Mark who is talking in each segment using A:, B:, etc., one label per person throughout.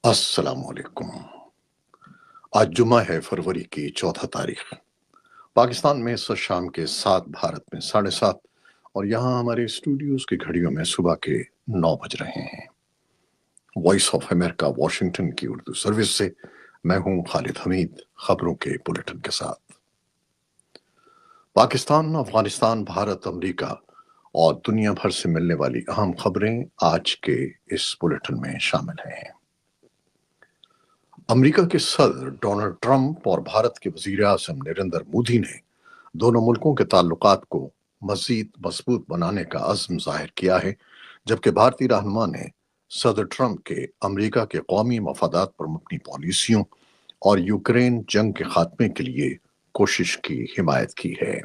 A: अस्सलाम वालेकुम। आज जुमा है, फरवरी की 14 तारीख। पाकिस्तान में इस वक्त शाम के 7, भारत में 7:30 और यहाँ हमारे स्टूडियोज की घड़ियों में सुबह के 9 बज रहे हैं। वॉइस ऑफ अमेरिका वॉशिंगटन की उर्दू सर्विस से मैं हूँ खालिद हमीद, खबरों के बुलेटिन के साथ। पाकिस्तान, अफगानिस्तान, भारत, अमेरिका और दुनिया भर से मिलने वाली अहम खबरें आज के इस बुलेटिन में शामिल हैं। अमेरिका के सदर डोनाल्ड ट्रंप और भारत के वजीर आज़म नरेंद्र मोदी ने दोनों मुल्कों के ताल्लुकात को मजीद मजबूत बनाने का अज़्म जाहिर किया है, जबकि भारतीय रहनुमा ने सदर ट्रंप के अमेरिका के कौमी मफादात पर मबनी पॉलिसियों और यूक्रेन जंग के खात्मे के लिए कोशिश की हिमायत की है।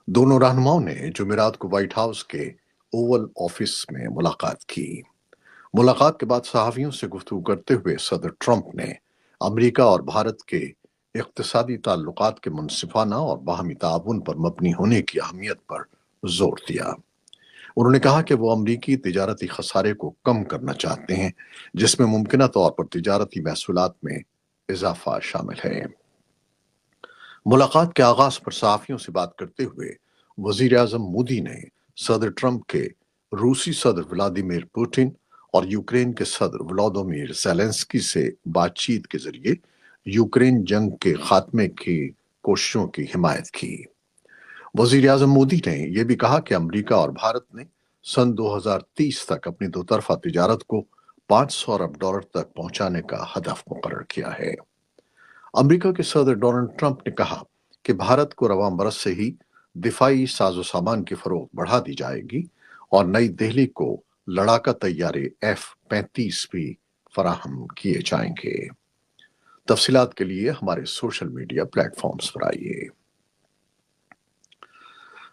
A: दोनों रहनुमाओं ने जुमेरात को व्हाइट हाउस के ओवल ऑफिस में मुलाकात की। मुलाकात के बाद सहाफ़ियों से गुफ्तगू करते हुए सदर ट्रंप ने अमेरिका और भारत के इक़्तिसादी ताल्लुकात के मुनसिफाना और बाहमी ताउन पर मबनी होने की अहमियत पर जोर दिया। उन्होंने कहा कि वो अमरीकी तिजारती खसारे को कम करना चाहते हैं, जिसमें मुमकिन तौर पर तिजारती महसूलात में इजाफा शामिल है। मुलाकात के आगाज पर सहाफ़ियों से बात करते हुए वजीर आज़म मोदी ने सदर ट्रंप के रूसी सदर व्लादिमीर पुतिन और यूक्रेन के सदर व्लादिमीर ज़ेलेंस्की से बातचीत के जरिए यूक्रेन जंग के खात्मे की कोशिशों की हिमायत की। वजीर आज़म मोदी ने यह भी कहा कि अमेरिका और भारत ने सन 2030 तक अपनी दोतरफा तिजारत को $500 अरब तक पहुंचाने का हदफ मुकर्रर किया है। अमेरिका के सदर डोनाल्ड ट्रंप ने कहा कि भारत को रवां बरस से ही दिफाई साजो सामान की फरोख्त बढ़ा दी जाएगी और नई दिल्ली को लड़ाका तैयारे F-35 भी फराहम किए जाएंगे। तफसीलात के लिए हमारे सोशल मीडिया प्लेटफॉर्म्स पर आइए।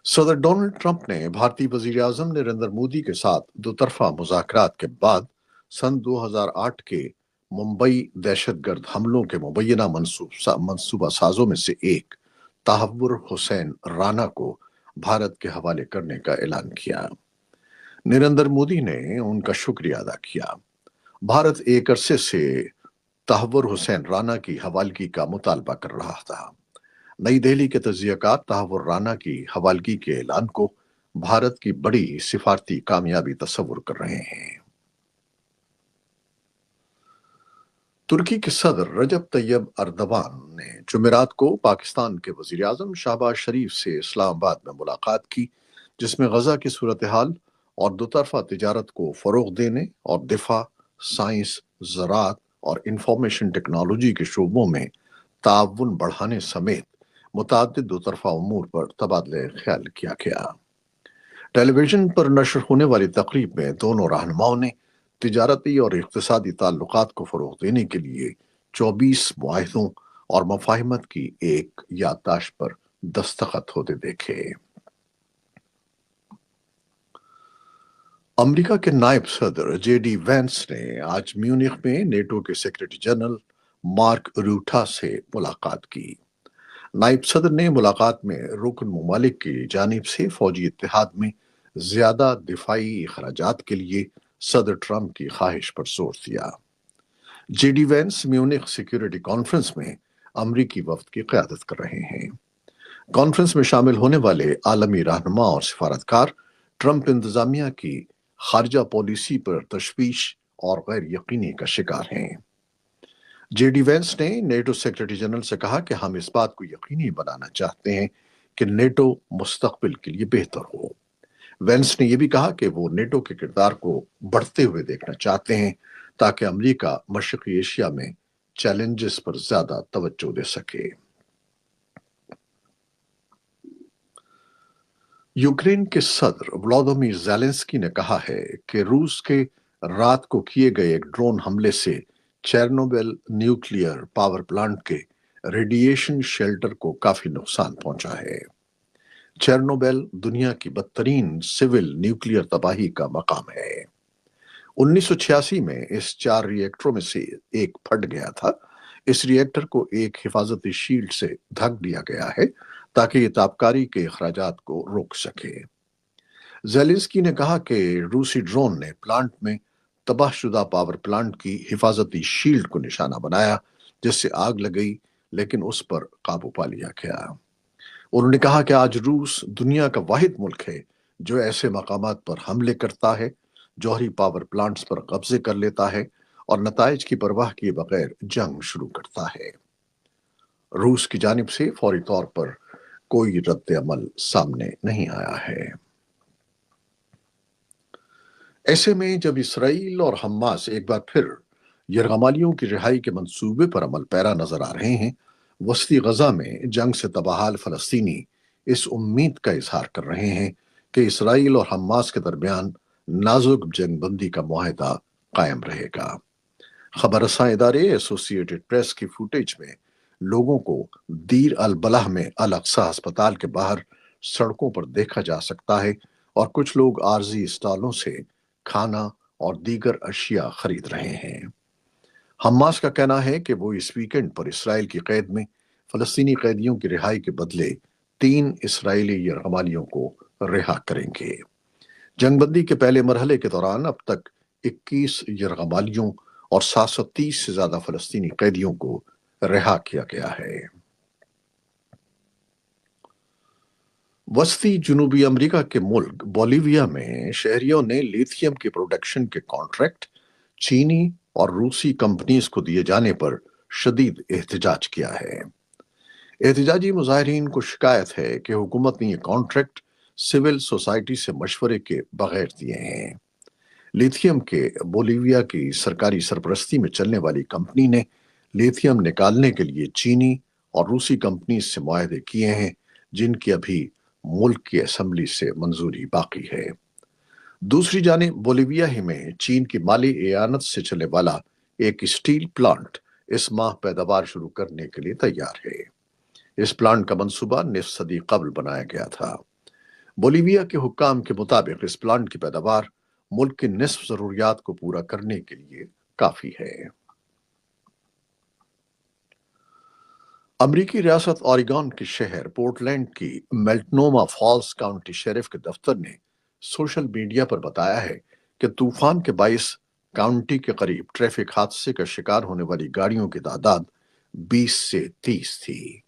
A: सदर डोनाल्ड ट्रंप ने भारतीय वजीर आज़म नरेंद्र मोदी के साथ दोतरफा मुज़ाकरात के बाद सन 2008 के मुंबई दहशतगर्द हमलों के मुबैना मंसूबा साजों में से एक तहव्वुर हुसैन राना को भारत के हवाले करने का ऐलान किया। नरेंद्र मोदी ने उनका शुक्रिया अदा किया। भारत एक अरसे से तहव्वुर हुसैन राना की हवालगी का मुतालबा कर रहा था। नई दिल्ली के तज्जियाकार तहव्वुर राना की हवालगी के ऐलान को भारत की बड़ी सिफारती कामयाबी तस्वुर कर रहे हैं। तुर्की के सदर रजब तैयब अर्दवान ने जुमेरात को पाकिस्तान के वजीर आज़म शहबाज शरीफ से इस्लामाबाद में मुलाकात की, जिसमें गजा की सूरत हाल और दोतरफा तिजारत को फरोग देने और दिफा, साइंस, ज़राअत और इंफॉर्मेशन टेक्नोलॉजी के शोबों में ताउन बढ़ाने समेत मुताद्दिद दोतरफा उमूर पर तबादला ख्याल किया गया। टेलीविजन पर नशर होने वाली तकरीब में दोनों रहनुमाओं ने तिजारती और इक़्तिसादी ताल्लुकात को फरोग देने के लिए 24 मुआहिदों और मफाहिमत की एक याददाश्त पर दस्तखत होते देखे। अमेरिका के नायब सदर JD वैंस ने आज म्यूनिख में नेटो के सेक्रेटरी जनरल मार्क रूटा से मुलाकात की। नायब सदर ने मुलाकात में रुकन ममालिक की जानिब से फौजी इत्तेहाद में ज्यादा दिफाई अखराजात के लिए सदर ट्रंप की ख्वाहिश पर जोर दिया। JD Vance Munich security conference में अमरीकी वफ्द की क़यादत कर रहे हैं। कॉन्फ्रेंस में शामिल होने वाले आलमी रहनुमा और सिफारतकार ट्रंप इंतजामिया की खारजा पॉलिसी पर तशवीश और गैर यकीनी का शिकार हैं। JD वैंस ने नेटो सेक्रेटरी जनरल से कहा कि हम इस बात को यकीनी बनाना चाहते हैं कि नेटो मुस्तकबिल के लिए बेहतर हो। वैंस ने यह भी कहा कि वो नेटो के किरदार को बढ़ते हुए देखना चाहते हैं ताकि अमेरिका मशरकी एशिया में चैलेंजेस पर ज्यादा तवज्जो दे सके। यूक्रेन के सदर व्लादिमीर ज़ेलेंस्की ने कहा है कि रूस के रात को किए गए एक ड्रोन हमले से चेर्नोबिल न्यूक्लियर पावर प्लांट के रेडिएशन शेल्टर को काफी नुकसान पहुंचा है। चेर्नोबिल दुनिया की बदतरीन सिविल न्यूक्लियर तबाही का मकाम है। 1986 में इस 4 रिएक्टरों में से एक फट गया था। इस रिएक्टर को एक हिफाजती शील्ड से ढक दिया गया है ताकि ये तापकारी के अखराजात को रोक सके। ज़ेलेंस्की ने कहा कि रूसी ड्रोन ने प्लांट में तबाह शुदा पावर प्लांट की हिफाजती शील्ड को निशाना बनाया, जिससे आग लग गई, लेकिन उस पर काबू पा लिया गया। उन्होंने कहा कि आज रूस दुनिया का वाहिद मुल्क है जो ऐसे मकामात पर हमले करता है, जौहरी पावर प्लांट्स पर कब्जे कर लेता है और नताइज की परवाह किए बगैर जंग शुरू करता है। रूस की जानिब से फौरी तौर पर कोई रद्द अमल सामने नहीं आया है। ऐसे में जब इसराइल और हमास एक बार फिर यरगमालियों की रिहाई के मंसूबे पर अमल पैरा नजर आ रहे हैं, वस्ती गजा में जंग से तबाहाल फलस्तीनी इस उम्मीद का इजहार कर रहे हैं कि इसराइल और हमास के दरमियान नाजुक जंगबंदी का मुआहदा कायम रहेगा। खबरसां इदारे एसोसिएटेड प्रेस की फुटेज में लोगों को दीर अल बलाह में अल अक्सा अस्पताल के बाहर सड़कों पर देखा जा सकता है और कुछ लोग आरजी स्टॉलों से खाना और दीगर अशिया खरीद रहे हैं। हमास का कहना है कि वो इस वीकेंड पर इसराइल की कैद में फलस्तीनी कैदियों की रिहाई के बदले 3 इसराइली यरगमालियों को रिहा करेंगे। जंगबंदी के पहले मरहले के दौरान अब तक 21 यरगमालियों और 730 से ज्यादा फलस्तीनी कैदियों को रिहा किया गया है। वस्ती जनूबी अमेरिका के मुल्क बोलीविया में शहरियों ने लिथियम के प्रोडक्शन के कॉन्ट्रैक्ट चीनी और रूसी कंपनीज को दिए जाने पर शदीद एहतजाज किया है। एहतजाजी मुजाहिरीन को शिकायत है कि हुकूमत ने ये कॉन्ट्रैक्ट सिविल सोसाइटी से मशवरे के बगैर दिए हैं। लिथियम के बोलीविया की सरकारी सरपरस्ती में चलने वाली कंपनी ने लिथियम निकालने के लिए चीनी और रूसी कंपनी से मुआहदे किए हैं, जिनकी अभी मुल्क की असेंबली से मंजूरी बाकी है। दूसरी जानिब बोलीविया ही में चीन की माली एयानत से चलने वाला एक स्टील प्लांट इस माह पैदावार शुरू करने के लिए तैयार है। इस प्लांट का मंसूबा निस्फ सदी कबल बनाया गया था। बोलीविया के हुक्काम के मुताबिक इस प्लांट की पैदावार मुल्क की निस्फ जरूरियात को पूरा करने के लिए काफी है। अमरीकी रियासत ओरेगन के शहर पोर्टलैंड की मेल्टनोमा फॉल्स काउंटी शेरिफ के दफ्तर ने सोशल मीडिया पर बताया है कि तूफान के बाइस काउंटी के करीब ट्रैफिक हादसे का शिकार होने वाली गाड़ियों की तादाद 20 से 30 थी।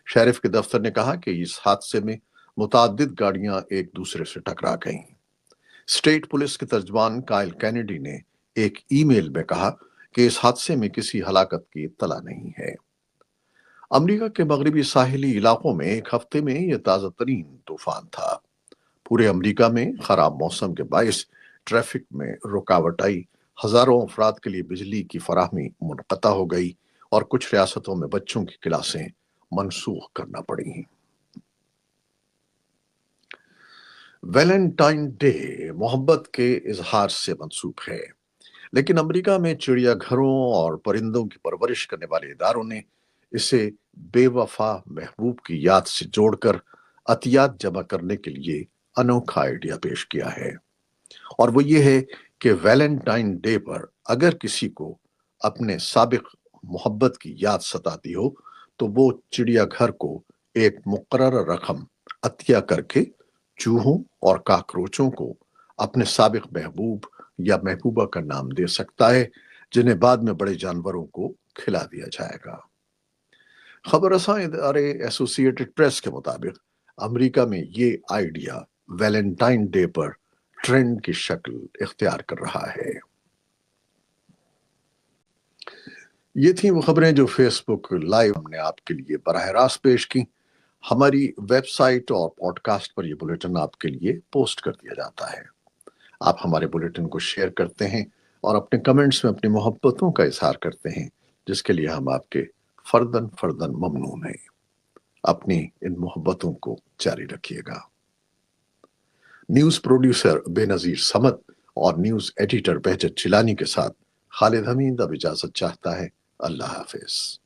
A: शेरिफ के दफ्तर ने कहा कि इस हादसे में मुताद्दिद गाड़ियां एक दूसरे से टकरा गईं। स्टेट पुलिस के तर्जमान काइल कैनेडी ने एक ईमेल में कहा कि इस हादसे में किसी हलाकत की इत्तला नहीं है। अमेरिका के मगरबी साहिली इलाकों में एक हफ्ते में यह ताजा तरीन तूफान था। पूरे अमेरिका में खराब मौसम के बायस ट्रैफिक में रुकावट आई, हजारों अफराद के लिए बिजली की फराहमी मुनक़ता हो गई और कुछ रियासतों में बच्चों की क्लासें मनसूख करना पड़ी। वैलेंटाइन डे मोहब्बत के इजहार से मंसूब है, लेकिन अमेरिका में चिड़ियाघरों और परिंदों की परवरिश करने वाले इदारों ने इसे बेवफा महबूब की याद से जोड़कर अतियात जमा करने के लिए अनोखा आइडिया पेश किया है। और वो ये है कि वैलेंटाइन डे पर अगर किसी को अपने साबिक मोहब्बत की याद सताती हो तो वो चिड़ियाघर को एक मुकर्रर रकम अतिया करके चूहों और काकरोचों को अपने साबिक महबूब या महबूबा का नाम दे सकता है, जिन्हें बाद में बड़े जानवरों को खिला दिया जाएगा। खबरसां इदारे एसोसिएटेड प्रेस के मुताबिक अमेरिका में ये आइडिया वैलेंटाइन डे पर ट्रेंड की शक्ल इख्तियार कर रहा है। ये थी वो खबरें जो फेसबुक लाइव हमने आपके लिए बराह रास्त पेश की। हमारी वेबसाइट और पॉडकास्ट पर यह बुलेटिन आपके लिए पोस्ट कर दिया जाता है। आप हमारे बुलेटिन को शेयर करते हैं और अपने कमेंट्स में अपनी मोहब्बतों का इजहार करते हैं, जिसके लिए हम आपके फर्दन फर्दन ममनून हैं। अपनी इन मोहब्बतों को जारी रखिएगा। न्यूज प्रोड्यूसर बेनजीर समद और न्यूज एडिटर बहजत चिलानी के साथ खालिद हमीद अब इजाजत चाहता है। अल्लाह हाफिज।